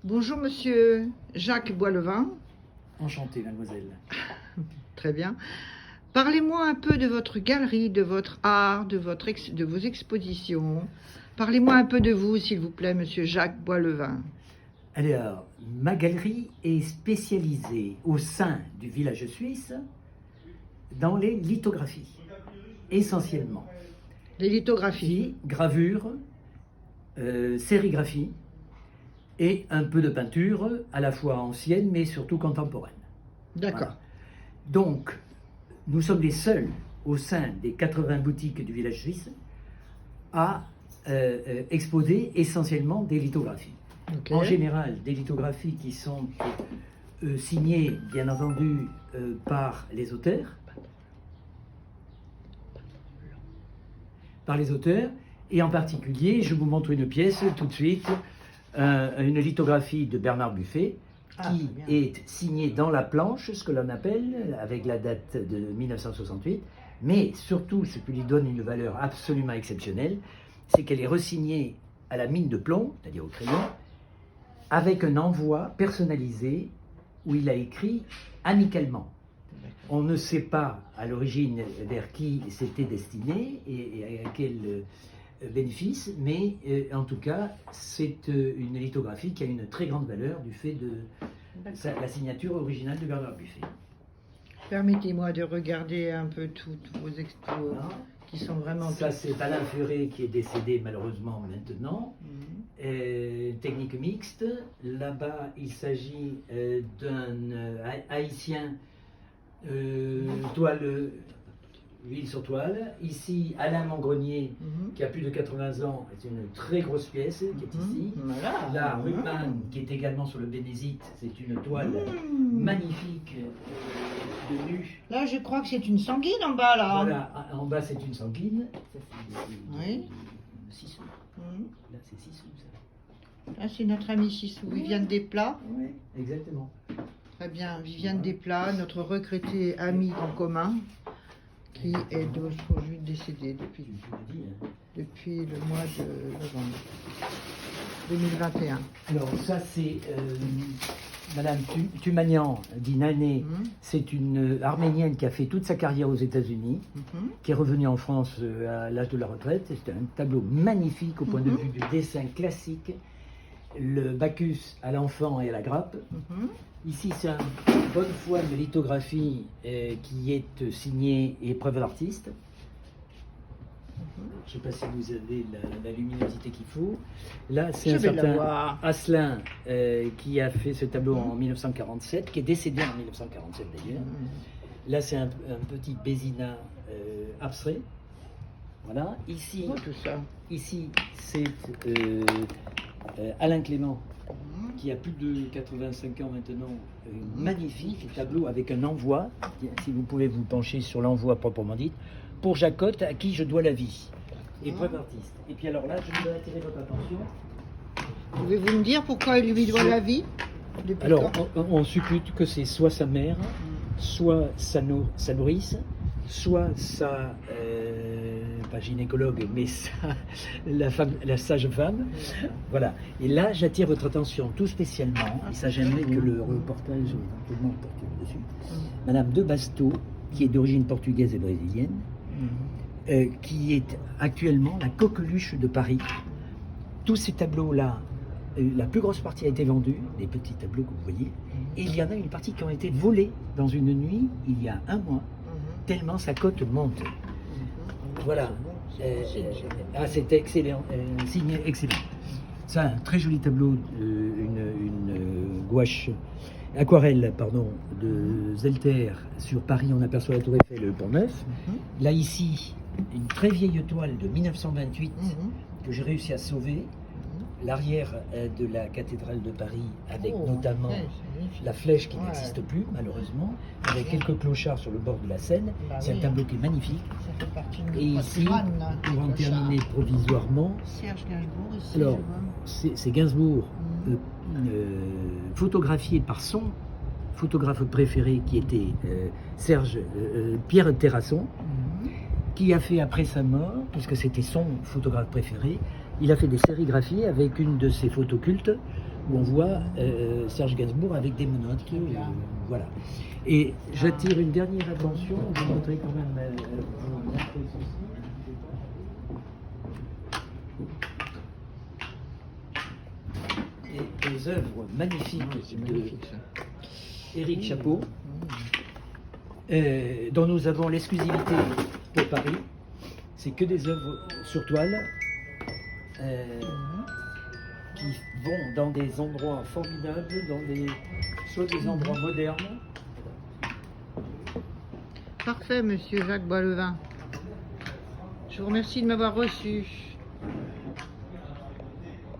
Bonjour Monsieur Jacques Boislevin. Enchanté, mademoiselle. Très bien. Parlez-moi un peu de votre galerie, de votre art, de vos expositions. Parlez-moi un peu de vous, s'il vous plaît, Monsieur Jacques Boislevin. Alors, ma galerie est spécialisée au sein du village suisse dans les lithographies, essentiellement. Les lithographies. Gravure, sérigraphie et un peu de peinture, à la fois ancienne mais surtout contemporaine. D'accord. Voilà. Donc, nous sommes les seuls au sein des 80 boutiques du village suisse à exposer essentiellement des lithographies. Okay. En général, des lithographies qui sont signées, bien entendu, par les auteurs. Et en particulier, je vous montre une pièce tout de suite, une lithographie de Bernard Buffet, qui est signée dans la planche, ce que l'on appelle, avec la date de 1968, mais surtout, ce qui lui donne une valeur absolument exceptionnelle, c'est qu'elle est resignée à la mine de plomb, c'est-à-dire au crayon, avec un envoi personnalisé où il a écrit amicalement. On ne sait pas à l'origine vers qui c'était destiné et à quel bénéfice, mais en tout cas, c'est une lithographie qui a une très grande valeur du fait de la signature originale de Bernard Buffet. Permettez-moi de regarder un peu toutes vos expos qui sont vraiment... Ça, c'est Alain Furet qui est décédé malheureusement maintenant. Technique mixte. Là-bas, il s'agit d'un haïtien toile, huile sur toile. Ici, Alain Mongrenier, qui a plus de 80 ans, c'est une très grosse pièce qui est ici. Voilà. Là, Ruckman, qui est également sur le bénézite, c'est une toile magnifique de nu. Là, je crois que c'est une sanguine en bas, là. Voilà, en bas, c'est une sanguine. Ça, c'est Oui. 6 sous. Là, c'est 6 sous, ça. Là, c'est notre amie Sissou, Viviane Desplats. Oui, exactement. Très bien, Viviane Desplats, notre regrettée amie en commun, qui est aujourd'hui décédée depuis le mois de novembre 2021. Alors ça c'est Madame Tumanian Dinané, c'est une Arménienne qui a fait toute sa carrière aux États-Unis, qui est revenue en France à l'âge de la retraite. C'est un tableau magnifique au point de vue du dessin classique, le Bacchus à l'enfant et à la grappe. Ici, c'est une bonne foi de lithographie qui est signée épreuve d'artiste. Je ne sais pas si vous avez la luminosité qu'il faut. Là, c'est un certain Asselin qui a fait ce tableau en 1947, qui est décédé en 1947 d'ailleurs. Là, c'est un petit Bézina abstrait. Voilà. Ici, c'est Alain Clément, qui a plus de 85 ans maintenant, un magnifique tableau avec un envoi, si vous pouvez vous pencher sur l'envoi proprement dit, pour Jacotte, à qui je dois la vie, épreuve d'artiste. Et puis alors là, je voudrais attirer votre attention. Pouvez-vous me dire pourquoi il lui doit la vie? Alors, on suppute que c'est soit sa mère, soit sa nourrice, soit sa, pas gynécologue, mais la sage-femme. Voilà. Et là, j'attire votre attention tout spécialement, et ça j'aimerais que le reportage éventuellement porte dessus. Madame de Basto, qui est d'origine portugaise et brésilienne, qui est actuellement la coqueluche de Paris. Tous ces tableaux-là, la plus grosse partie a été vendue, des petits tableaux que vous voyez, et il y en a une partie qui ont été volés dans une nuit, il y a un mois, tellement sa cote monte. Voilà. C'est excellent, signe excellent. C'est un très joli tableau, une gouache, aquarelle, pardon, de Zelter sur Paris. On aperçoit la Tour Eiffel et le Pont Neuf. Là, ici, une très vieille toile de 1928 que j'ai réussi à sauver. L'arrière de la cathédrale de Paris, avec notamment la flèche qui n'existe plus, malheureusement, avec quelques clochards sur le bord de la Seine. C'est un tableau qui est magnifique. Et ici, pour en terminer provisoirement, Serge Gainsbourg, ici, alors, c'est Gainsbourg, photographié par son photographe préféré, qui était Pierre Terrasson, qui a fait après sa mort, puisque c'était son photographe préféré, il a fait des sérigraphies avec une de ses photos cultes où on voit Serge Gainsbourg avec des menottes. Voilà. Et j'attire une dernière attention, je vais montrer quand même vous montrer ceci. Et les œuvres magnifiques C'est de magnifique ça. Éric Chapeau, dont nous avons l'exclusivité pour Paris. C'est que des œuvres sur toile qui vont dans des endroits formidables, soit des endroits modernes. Parfait, monsieur Jacques Boislevin. Je vous remercie de m'avoir reçu.